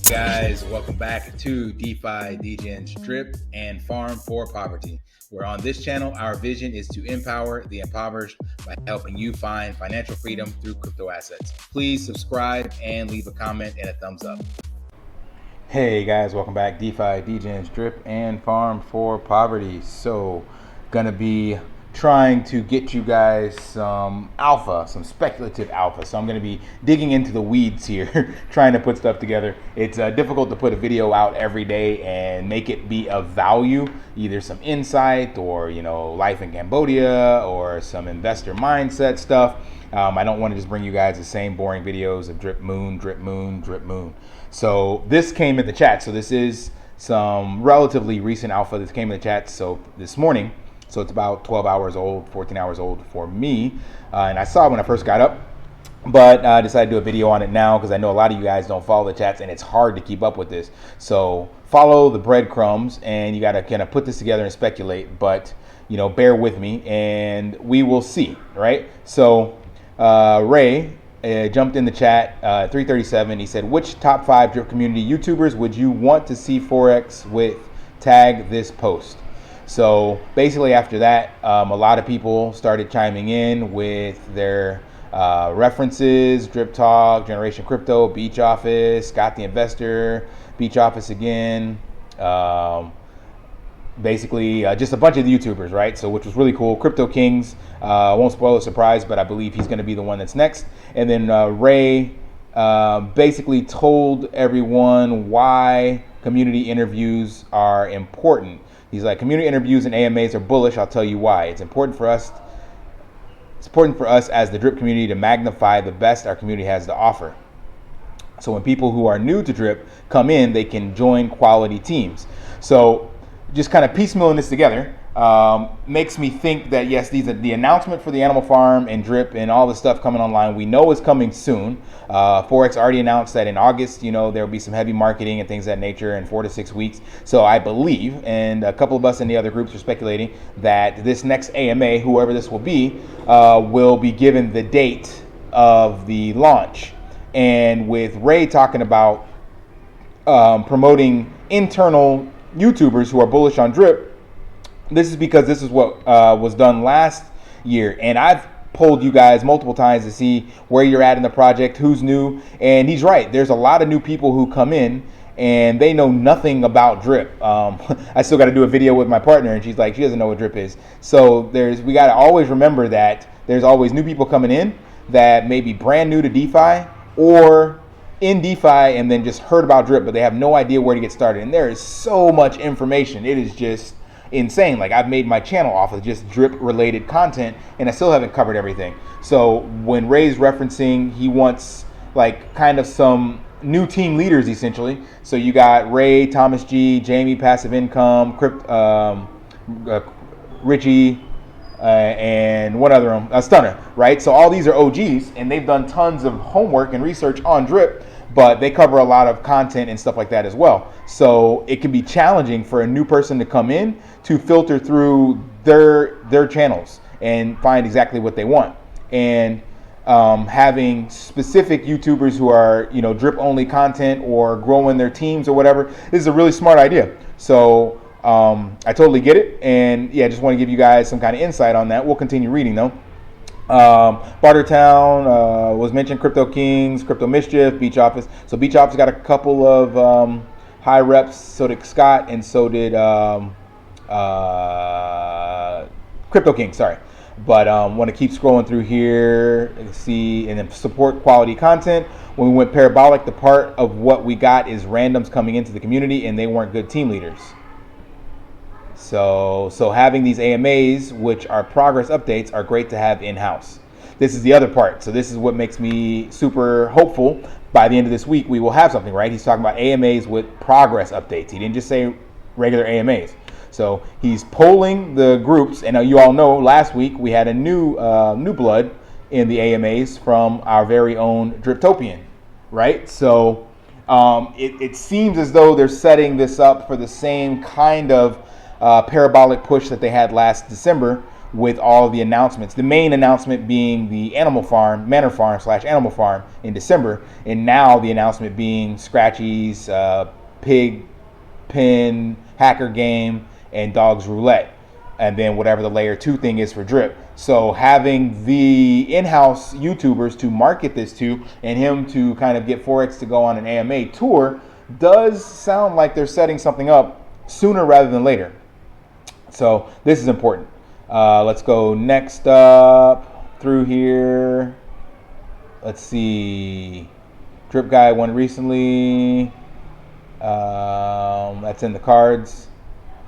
Guys, welcome back to DeFi, Degens, Drip, and Farm for Poverty, where on this channel, our vision is to empower the impoverished by helping you find financial freedom through crypto assets. Please subscribe and leave a comment and a thumbs up. Hey guys, welcome back. DeFi, Degens, Drip, and Farm for Poverty. So, gonna be trying to get you guys some alpha, some speculative alpha. So I'm going to be digging into the weeds here, trying to put stuff together. It's difficult to put a video out every day and make it be of value, either some insight or, life in Cambodia or some investor mindset stuff. I don't want to just bring you guys the same boring videos of drip moon, drip moon, drip moon. So this came in the chat. So this is some relatively recent alpha that came in the chat. So this morning, so it's about 12 hours old, 14 hours old for me. And I saw it when I first got up, but I decided to do a video on it now because I know a lot of you guys don't follow the chats and it's hard to keep up with this. So follow the breadcrumbs and you got to kind of put this together and speculate, but bear with me and we will see, right? So Ray jumped in the chat, 337. He said, which top 5 drip community YouTubers would you want to see Forex with? Tag this post. So basically after that, a lot of people started chiming in with their references: Drip Talk, Generation Crypto, Beach Office, Scott the Investor, Beach Office again. Basically just a bunch of the YouTubers, right? So which was really cool. Crypto Kings, won't spoil the surprise, but I believe he's going to be the one that's next. And then Ray basically told everyone why community interviews are important. He's like, community interviews and AMAs are bullish. I'll tell you why. It's important for us as the drip community to magnify the best our community has to offer. So when people who are new to drip come in, they can join quality teams. So just kind of piecemealing this together makes me think that yes, these are the announcement for the animal farm and drip and all the stuff coming online. We know is coming soon. Forex already announced that in August, there will be some heavy marketing and things of that nature in 4 to 6 weeks. So I believe, and a couple of us in the other groups are speculating, that this next AMA, whoever this will be given the date of the launch. And with Ray talking about promoting internal YouTubers who are bullish on drip, this is because this is what was done last year. And I've polled you guys multiple times to see where you're at in the project, who's new. And he's right. There's a lot of new people who come in and they know nothing about drip. I still got to do a video with my partner and she's like, she doesn't know what drip is. So we got to always remember that there's always new people coming in that may be brand new to DeFi or in DeFi and then just heard about drip, but they have no idea where to get started. And there is so much information. It is just insane. Like, I've made my channel off of just drip related content and I still haven't covered everything. So when Ray's referencing, he wants like kind of some new team leaders essentially. So you got Ray, Thomas G, Jamie, Passive Income, Richie, and one other Stunner, right? So all these are OGs and they've done tons of homework and research on drip, but they cover a lot of content and stuff like that as well. So it can be challenging for a new person to come in to filter through their channels and find exactly what they want. And having specific YouTubers who are, drip only content or growing their teams or whatever, this is a really smart idea. So I totally get it. And yeah, just want to give you guys some kind of insight on that. We'll continue reading though. Bartertown was mentioned, Crypto Kings, Crypto Mischief, Beach Office. So Beach Office got a couple of high reps. So did Scott and so did Crypto King, sorry. But want to keep scrolling through here and see, and then support quality content. When we went parabolic, the part of what we got is randoms coming into the community and they weren't good team leaders. So having these AMAs, which are progress updates, are great to have in-house. This is the other part. So this is what makes me super hopeful. By the end of this week, we will have something, right? He's talking about AMAs with progress updates. He didn't just say regular AMAs. So he's polling the groups, and you all know last week we had a new blood in the AMAs from our very own Driptopian, right? So it seems as though they're setting this up for the same kind of parabolic push that they had last December, with all of the announcements. The main announcement being the Manor Farm / Animal Farm in December, and now the announcement being Scratchy's Pig Pen, Hacker Game, and Dogs Roulette, and then whatever the layer 2 thing is for Drip. So having the in-house YouTubers to market this to, and him to kind of get Forex to go on an AMA tour, does sound like they're setting something up sooner rather than later. So this is important. Let's go next up through here. Let's see. Drip Guy won recently. That's in the cards.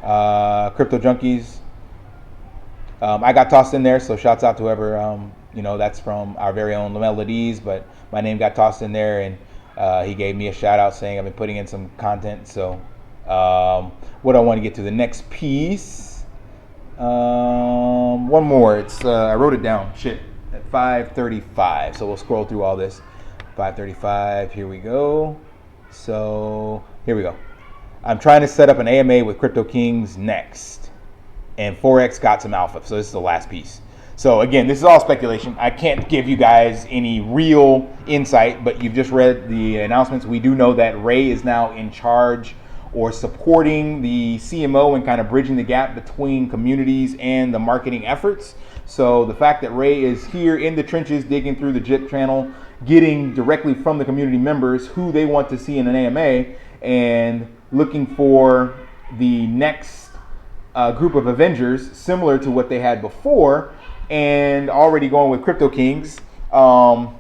Crypto Junkies. I got tossed in there, so shouts out to whoever, that's from our very own Melodies, but my name got tossed in there, and he gave me a shout out saying I've been putting in some content. So what I want to get to the next piece. One more. It's I wrote it down. Shit, at 5:35. So we'll scroll through all this. 5:35. Here we go. So here we go. I'm trying to set up an AMA with Crypto Kings next, and Forex got some alpha. So this is the last piece. So again, this is all speculation. I can't give you guys any real insight, but you've just read the announcements. We do know that Ray is now in charge or supporting the CMO and kind of bridging the gap between communities and the marketing efforts. So the fact that Ray is here in the trenches, digging through the JIT channel, getting directly from the community members who they want to see in an AMA, and looking for the next group of Avengers similar to what they had before, and already going with Crypto Kings. So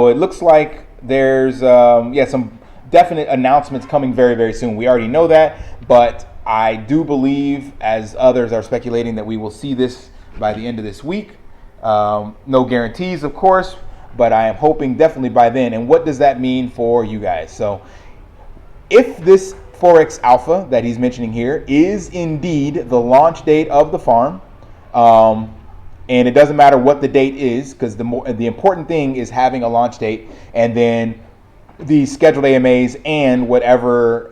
it looks like there's some definite announcements coming very, very soon. We already know that, but I do believe, as others are speculating, that we will see this by the end of this week. No guarantees, of course, but I am hoping definitely by then. And what does that mean for you guys? So if this Forex Alpha that he's mentioning here is indeed the launch date of the farm, and it doesn't matter what the date is, because the important thing is having a launch date, and then the scheduled AMAs and whatever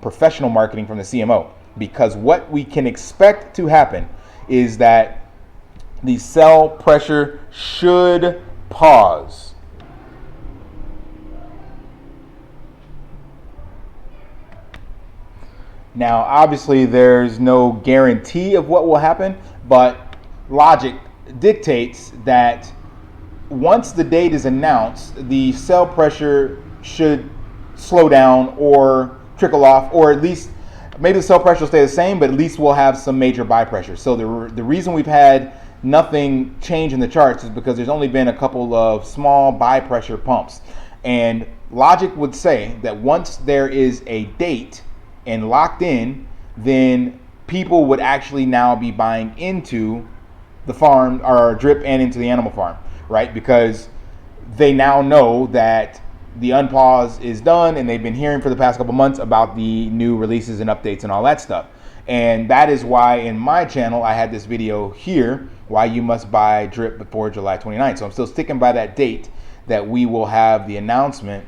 professional marketing from the CMO. Because what we can expect to happen is that the sell pressure should pause. Now, obviously, there's no guarantee of what will happen, but logic dictates that once the date is announced, the sell pressure should slow down or trickle off, or at least maybe the sell pressure will stay the same, but at least we'll have some major buy pressure. So the reason we've had nothing change in the charts is because there's only been a couple of small buy pressure pumps. And logic would say that once there is a date and locked in, then people would actually now be buying into the farm or drip and into the animal farm, right? Because they now know that the unpause is done, and they've been hearing for the past couple months about the new releases and updates and all that stuff. And that is why in my channel I had this video here, why you must buy drip before July 29th. So I'm still sticking by that date that we will have the announcement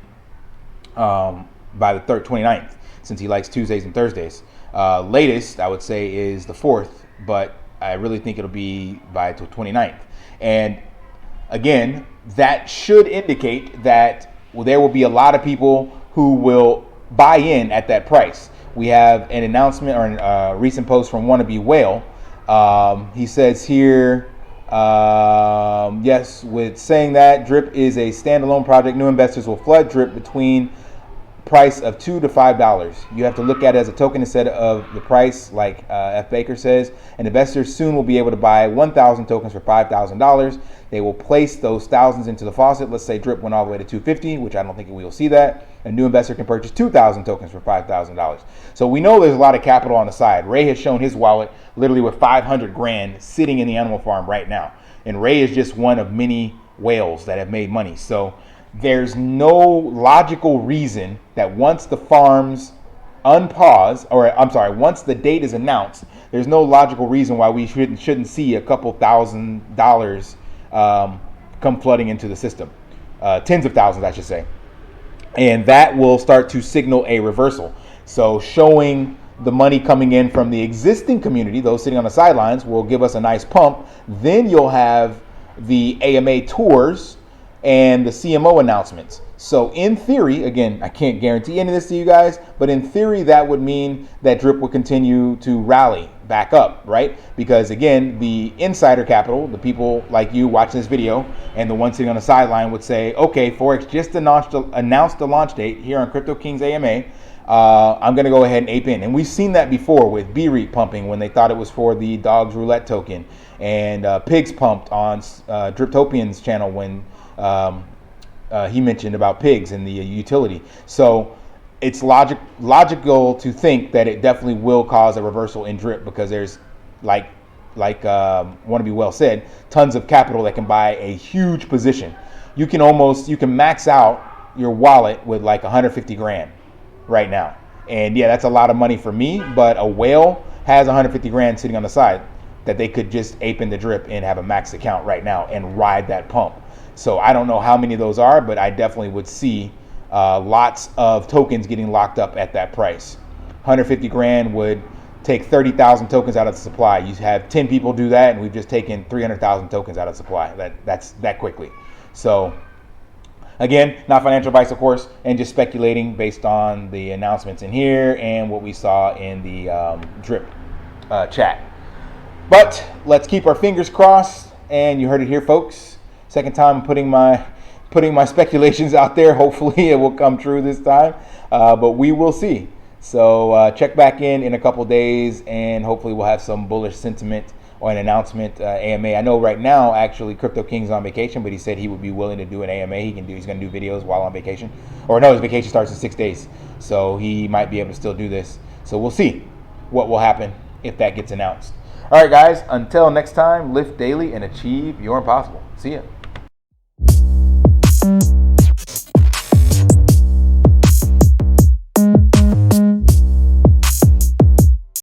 by the 29th, since he likes Tuesdays and Thursdays. Latest, I would say, is the 4th, but I really think it'll be by the 29th. And again, that should indicate that there will be a lot of people who will buy in at that price. We have an announcement or a recent post from Wannabe Whale. He says here, yes, with saying that drip is a standalone project, new investors will flood drip between price of $2 to $5. You have to look at it as a token instead of the price, like F. Baker says. And investors soon will be able to buy 1,000 tokens for $5,000. They will place those thousands into the faucet. Let's say drip went all the way to 250, which I don't think we will see that. A new investor can purchase 2,000 tokens for $5,000. So we know there's a lot of capital on the side. Ray has shown his wallet literally with 500 grand sitting in the animal farm right now. And Ray is just one of many whales that have made money. So there's no logical reason that once the farms unpause, or I'm sorry, once the date is announced, there's no logical reason why we shouldn't see a couple $1,000s come flooding into the system. Tens of thousands, I should say. And that will start to signal a reversal. So showing the money coming in from the existing community, those sitting on the sidelines, will give us a nice pump. Then you'll have the AMA tours and the CMO announcements. So in theory, again, I can't guarantee any of this to you guys, but in theory, that would mean that DRIP will continue to rally back up, right? Because again, the insider capital, the people like you watching this video and the ones sitting on the sideline would say, okay, Forex just announced the launch date here on Crypto Kings AMA. I'm going to go ahead and ape in. And we've seen that before with BREIT pumping when they thought it was for the Dogs Roulette token, and Pigs pumped on Driptopian's channel when he mentioned about pigs and the utility. So it's logical to think that it definitely will cause a reversal in DRIP, because there's like want to be well said, tons of capital that can buy a huge position. You can max out your wallet with like 150 grand right now. And yeah, that's a lot of money for me, but a whale has 150 grand sitting on the side that they could just ape in the DRIP and have a max account right now and ride that pump. So I don't know how many of those are, but I definitely would see lots of tokens getting locked up at that price. 150 grand would take 30,000 tokens out of the supply. You have 10 people do that, and we've just taken 300,000 tokens out of the supply. That's that quickly. So again, not financial advice, of course, and just speculating based on the announcements in here and what we saw in the DRIP chat. But let's keep our fingers crossed. And you heard it here, folks. Second time putting my speculations out there. Hopefully it will come true this time, but we will see. So check back in a couple days, and hopefully we'll have some bullish sentiment or an announcement. AMA. I know right now, actually, Crypto King's on vacation, but he said he would be willing to do an AMA. He's going to do videos while on vacation. Or no, his vacation starts in 6 days, so he might be able to still do this. So we'll see what will happen if that gets announced. All right, guys. Until next time, lift daily and achieve your impossible. See ya.